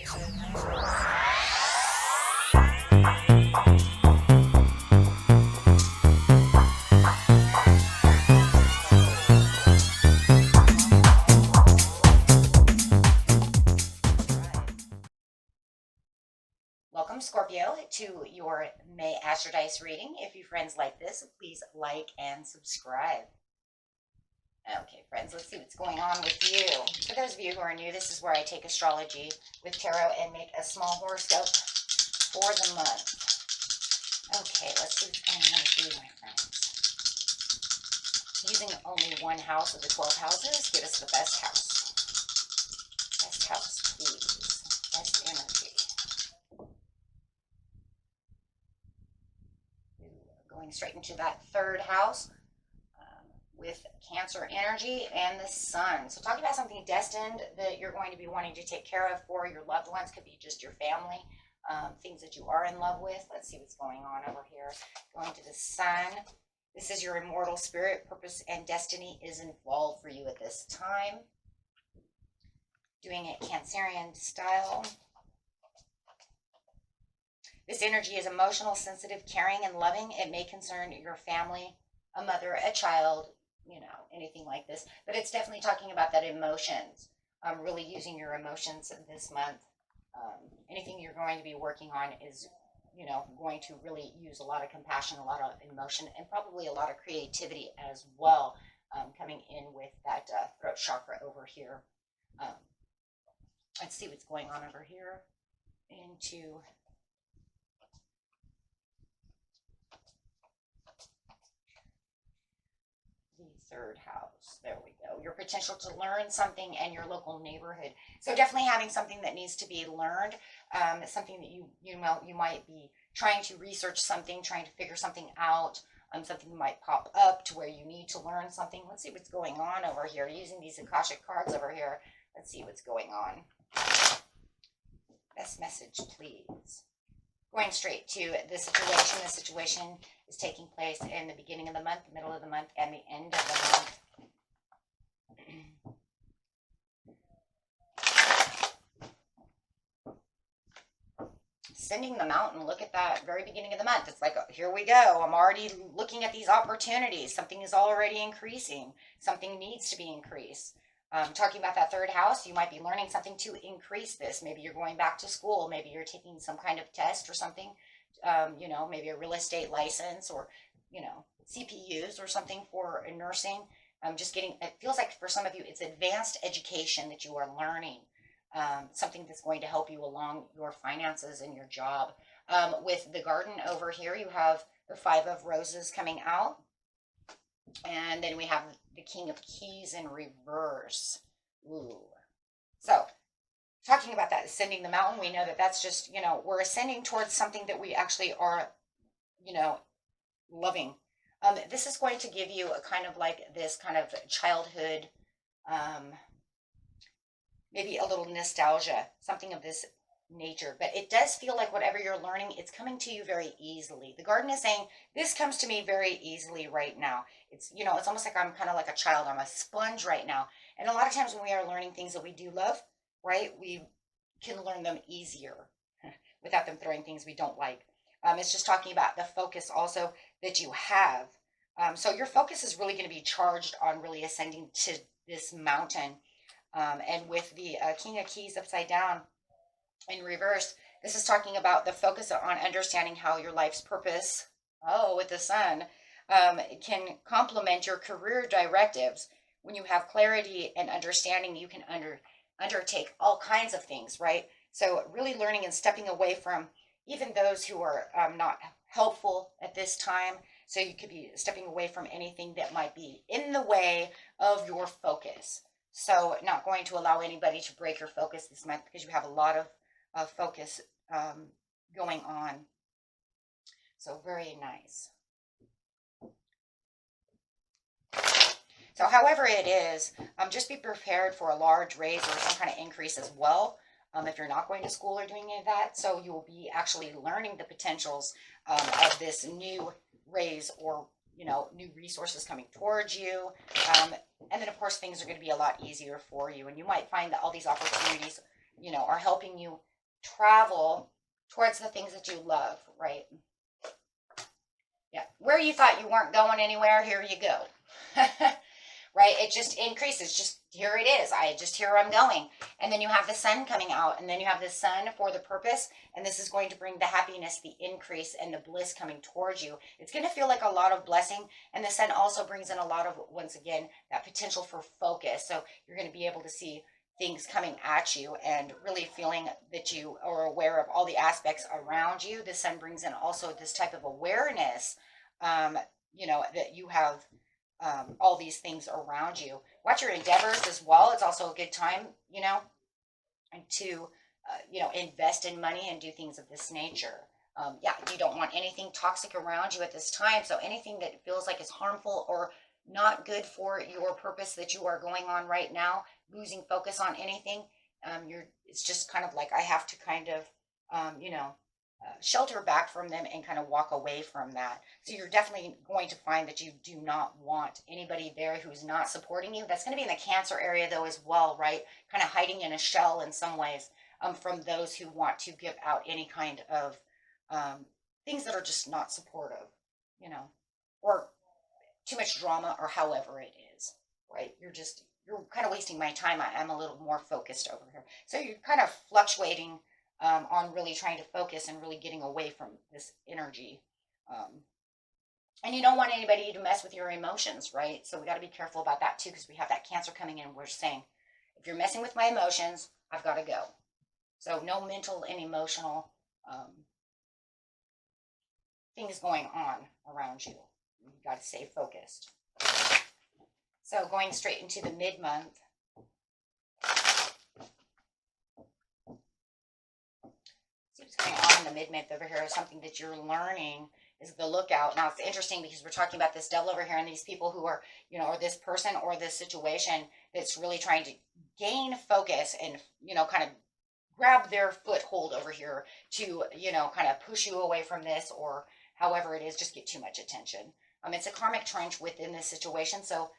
Welcome, Scorpio, to your May Astrodice reading. If you friends like this, please like and subscribe. Okay, friends, let's see what's going on with you. For those of you who are new, this is where I take astrology with tarot and make a small horoscope for the month. Okay, let's see what's going on with you, my friends. Using only one house of the 12 houses, give us the best house. Best house, please. Best energy. Going straight into that third house with Cancer energy and the sun. So talking about something destined that you're going to be wanting to take care of for your loved ones. Could be just your family, things that you are in love with. Let's see what's going on over here. Going to the sun. This is your immortal spirit. Purpose and destiny is involved for you at this time. Doing it Cancerian style. This energy is emotional, sensitive, caring, and loving. It may concern your family, a mother, a child, you know, anything like this. But it's definitely talking about that emotions, really using your emotions this month. Anything you're going to be working on is, you know, going to really use a lot of compassion, a lot of emotion, and probably a lot of creativity as well, coming in with that throat chakra over here. Let's see what's going on over here into third house. There we go. Your potential to learn something in your local neighborhood. So definitely having something that needs to be learned. Something that you might be trying to research something, trying to figure something out. Something might pop up to where you need to learn something. Let's see what's going on over here. Using these Akashic cards over here. Let's see what's going on. Best message, please. Going straight to the situation. The situation is taking place in the beginning of the month, the middle of the month, and the end of the month. Sending the mountain. Look at that very beginning of the month. It's like, here we go. I'm already looking at these opportunities. Something is already increasing. Something needs to be increased. Talking about that third house, you might be learning something to increase this. Maybe you're going back to school. Maybe you're taking some kind of test or something. You know, maybe a real estate license or, you know, CPUs or something for nursing. Just getting, it feels like for some of you, it's advanced education that you are learning. Something that's going to help you along your finances and your job. With the garden over here, you have the 5 of Roses coming out. And then we have the King of Keys in reverse. Ooh. So, talking about that, ascending the mountain, we know that that's just, you know, we're ascending towards something that we actually are, you know, loving. This is going to give you a kind of like this kind of childhood, maybe a little nostalgia, something of this nature. But it does feel like whatever you're learning, it's coming to you very easily. The garden is saying, this comes to me very easily right now. It's, you know, it's almost like I'm kind of like a child. I'm a sponge right now. And a lot of times when we are learning things that we do love, right, we can learn them easier without them throwing things we don't like. It's just talking about the focus also that you have. So your focus is really going to be charged on really ascending to this mountain. And with the King of Keys upside down in reverse, this is talking about the focus on understanding how your life's purpose, with the sun, can complement your career directives. When you have clarity and understanding, you can undertake all kinds of things, right? So really learning and stepping away from even those who are not helpful at this time. So you could be stepping away from anything that might be in the way of your focus. So not going to allow anybody to break your focus this month because you have a lot of focus going on. So very nice. So however it is, just be prepared for a large raise or some kind of increase as well. If you're not going to school or doing any of that, so you will be actually learning the potentials of this new raise or, you know, new resources coming towards you. And then of course things are going to be a lot easier for you, and you might find that all these opportunities, you know, are helping you travel towards the things that you love, right? Yeah. Where you thought you weren't going anywhere, here you go. Right? It just increases. Just here it is. Here I'm going. And then you have the sun coming out, and then you have the sun for the purpose. And this is going to bring the happiness, the increase, and the bliss coming towards you. It's going to feel like a lot of blessing. And the sun also brings in a lot of, once again, that potential for focus. So you're going to be able to see things coming at you and really feeling that you are aware of all the aspects around you. The sun brings in also this type of awareness, that you have all these things around you. Watch your endeavors as well. It's also a good time, to, invest in money and do things of this nature. You don't want anything toxic around you at this time. So anything that feels like is harmful or not good for your purpose that you are going on right now, losing focus on anything, it's just kind of like I have to kind of, shelter back from them and kind of walk away from that. So you're definitely going to find that you do not want anybody there who's not supporting you. That's going to be in the Cancer area though as well, right? Kind of hiding in a shell in some ways, from those who want to give out any kind of things that are just not supportive, or too much drama, or however it is, right? You're kind of wasting my time. I'm a little more focused over here. So you're kind of fluctuating on really trying to focus and really getting away from this energy. And you don't want anybody to mess with your emotions, right? So we got to be careful about that too, because we have that Cancer coming in. We're saying, if you're messing with my emotions, I've got to go. So no mental and emotional things going on around you. You got to stay focused. So going straight into the mid-month. See what's going on in the mid-month over here. Something that you're learning is the lookout. Now it's interesting because we're talking about this devil over here and these people who are, or this person or this situation that's really trying to gain focus and, kind of grab their foothold over here to, kind of push you away from this, or however it is, just get too much attention. It's a karmic trench within this situation, so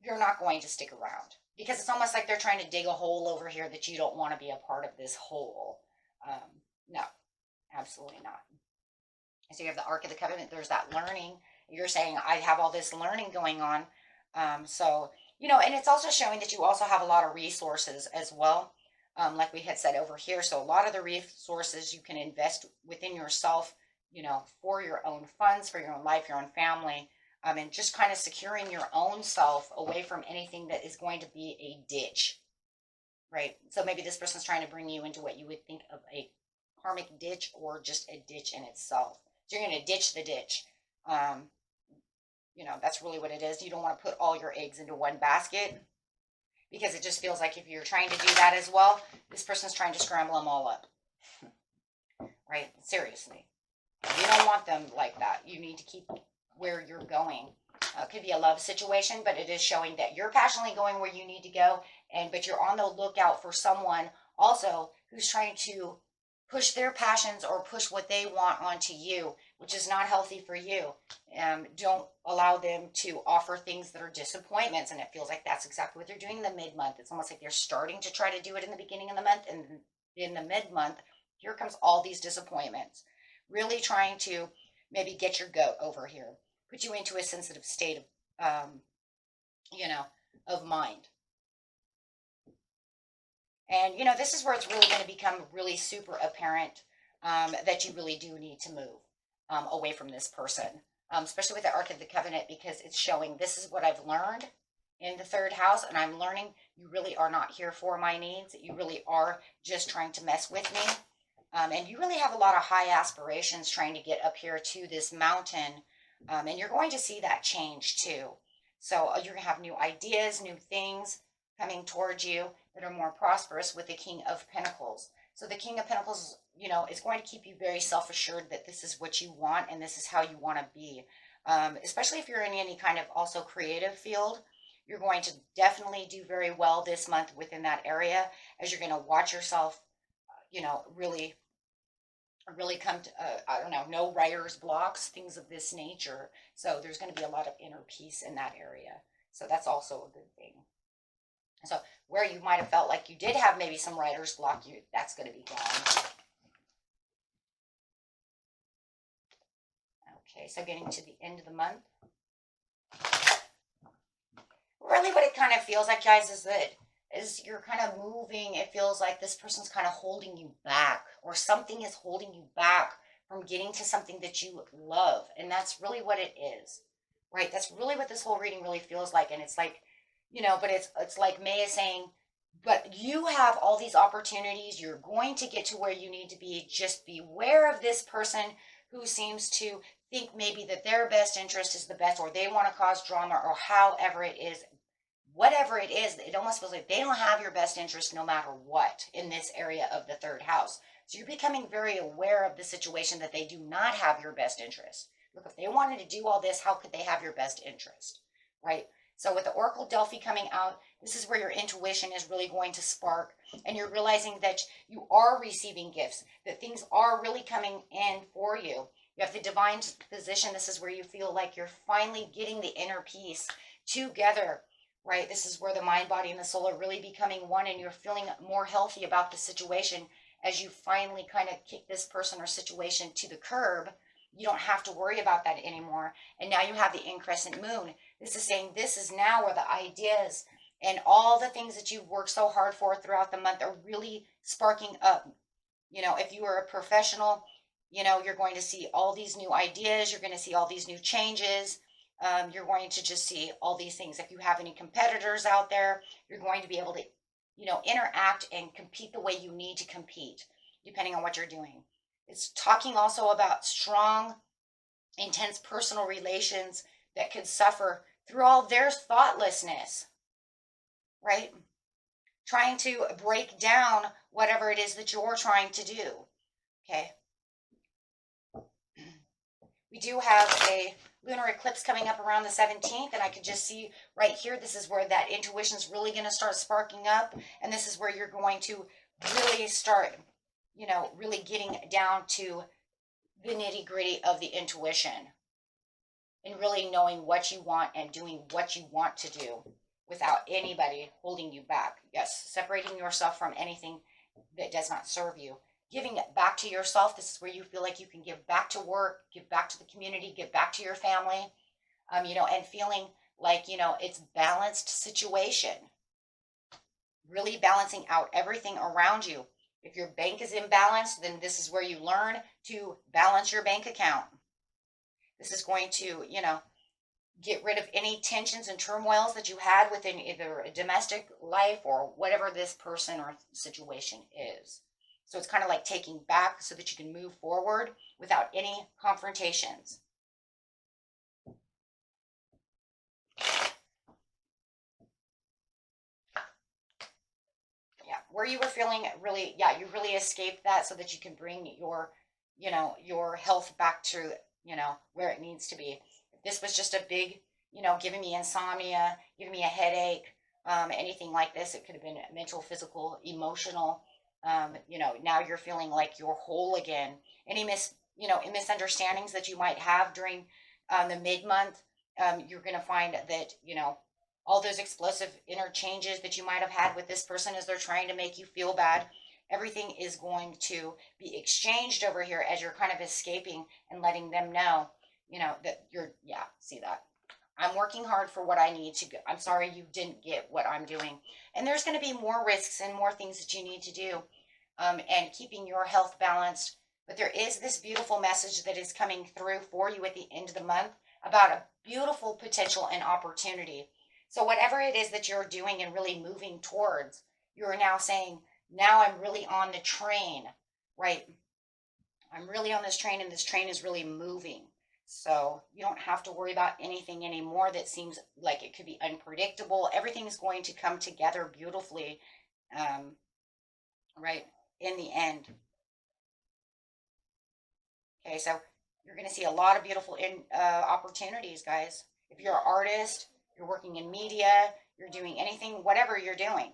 you're not going to stick around because it's almost like they're trying to dig a hole over here that you don't want to be a part of this hole. No, absolutely not. So you have the Ark of the Covenant. There's that learning. You're saying, I have all this learning going on. And it's also showing that you also have a lot of resources as well. Like we had said over here. So a lot of the resources you can invest within yourself, for your own funds, for your own life, your own family, and just kind of securing your own self away from anything that is going to be a ditch, right? So maybe this person's trying to bring you into what you would think of a karmic ditch, or just a ditch in itself. So you're going to ditch the ditch. That's really what it is. You don't want to put all your eggs into one basket, because it just feels like if you're trying to do that as well, this person's trying to scramble them all up, right? Seriously. You don't want them like that. You need to keep where you're going. It could be a love situation, but it is showing that you're passionately going where you need to go, but you're on the lookout for someone also who's trying to push their passions or push what they want onto you, which is not healthy for you. Don't allow them to offer things that are disappointments, and it feels like that's exactly what they're doing in the mid-month. It's almost like they're starting to try to do it in the beginning of the month, and in the mid-month, here comes all these disappointments. Really trying to maybe get your goat over here, put you into a sensitive state of, of mind. And, this is where it's really going to become really super apparent that you really do need to move away from this person, especially with the Ark of the Covenant, because it's showing this is what I've learned in the third house, and I'm learning you really are not here for my needs. You really are just trying to mess with me. And you really have a lot of high aspirations trying to get up here to this mountain. And you're going to see that change too. So you're going to have new ideas, new things coming towards you that are more prosperous with the King of Pentacles. So the King of Pentacles, is going to keep you very self-assured that this is what you want and this is how you want to be. Especially if you're in any kind of also creative field, you're going to definitely do very well this month within that area, as you're going to watch yourself, really come to, no writer's blocks, things of this nature. So there's going to be a lot of inner peace in that area. So that's also a good thing. So where you might have felt like you did have maybe some writer's block, that's going to be gone. Okay, so getting to the end of the month. Really what it kind of feels like, guys, is that is you're kind of moving. It feels like this person's kind of holding you back, or something is holding you back from getting to something that you love. And that's really what it is, right? That's really what this whole reading really feels like. And it's like, but it's like May is saying, but you have all these opportunities. You're going to get to where you need to be. Just beware of this person who seems to think maybe that their best interest is the best, or they want to cause drama, or however it is. Whatever it is, it almost feels like they don't have your best interest no matter what in this area of the third house. So you're becoming very aware of the situation that they do not have your best interest. Look, if they wanted to do all this, how could they have your best interest, right? So with the Oracle Delphi coming out, this is where your intuition is really going to spark, and you're realizing that you are receiving gifts, that things are really coming in for you. You have the divine position. This is where you feel like you're finally getting the inner peace together, right? This is where the mind, body, and the soul are really becoming one, and you're feeling more healthy about the situation as you finally kind of kick this person or situation to the curb. You don't have to worry about that anymore. And now you have the increscent moon. This is saying this is now where the ideas and all the things that you've worked so hard for throughout the month are really sparking up. If you are a professional, you're going to see all these new ideas. You're going to see all these new changes. You're going to just see all these things. If you have any competitors out there, you're going to be able to, interact and compete the way you need to compete, depending on what you're doing. It's talking also about strong, intense personal relations that could suffer through all their thoughtlessness, right? Trying to break down whatever it is that you're trying to do, okay? We do have a lunar eclipse coming up around the 17th, and I could just see right here, this is where that intuition is really going to start sparking up, and this is where you're going to really start, really getting down to the nitty gritty of the intuition and really knowing what you want and doing what you want to do without anybody holding you back. Yes, separating yourself from anything that does not serve you. Giving it back to yourself. This is where you feel like you can give back to work, give back to the community, give back to your family, and feeling like, it's balanced situation. Really balancing out everything around you. If your bank is imbalanced, then this is where you learn to balance your bank account. This is going to, get rid of any tensions and turmoils that you had within either a domestic life or whatever this person or situation is. So it's kind of like taking back so that you can move forward without any confrontations. Yeah, where you were feeling really, you really escaped that so that you can bring your, your health back to, where it needs to be. If this was just a big, giving me insomnia, giving me a headache, anything like this, it could have been mental, physical, emotional. Now you're feeling like you're whole again. Any misunderstandings that you might have during the mid-month, you're going to find that, all those explosive interchanges that you might have had with this person as they're trying to make you feel bad, everything is going to be exchanged over here as you're kind of escaping and letting them know, that see that. I'm working hard for what I need to go. I'm sorry you didn't get what I'm doing. And there's going to be more risks and more things that you need to do, and keeping your health balanced. But there is this beautiful message that is coming through for you at the end of the month about a beautiful potential and opportunity. So whatever it is that you're doing and really moving towards, you're now saying, now I'm really on the train, right? I'm really on this train, and this train is really moving. So you don't have to worry about anything anymore that seems like it could be unpredictable. Everything's going to come together beautifully, right, in the end. Okay, so you're going to see a lot of beautiful opportunities, guys. If you're an artist, you're working in media, you're doing anything, whatever you're doing,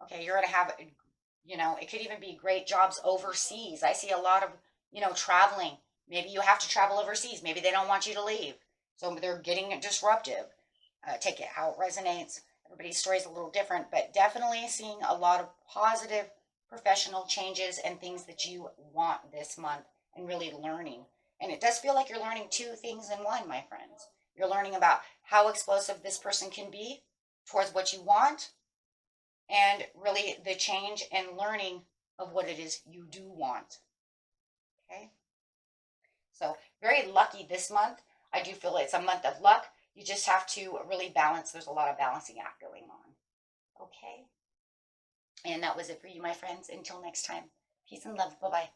okay, you're going to have, it could even be great jobs overseas. I see a lot of, traveling. Maybe you have to travel overseas. Maybe they don't want you to leave. So they're getting disruptive. Take it how it resonates. Everybody's story is a little different, but definitely seeing a lot of positive professional changes and things that you want this month and really learning. And it does feel like you're learning two things in one, my friends. You're learning about how explosive this person can be towards what you want, and really the change and learning of what it is you do want. Okay? So, very lucky this month. I do feel it's a month of luck. You just have to really balance. There's a lot of balancing act going on. Okay? And that was it for you, my friends. Until next time, peace and love. Bye-bye.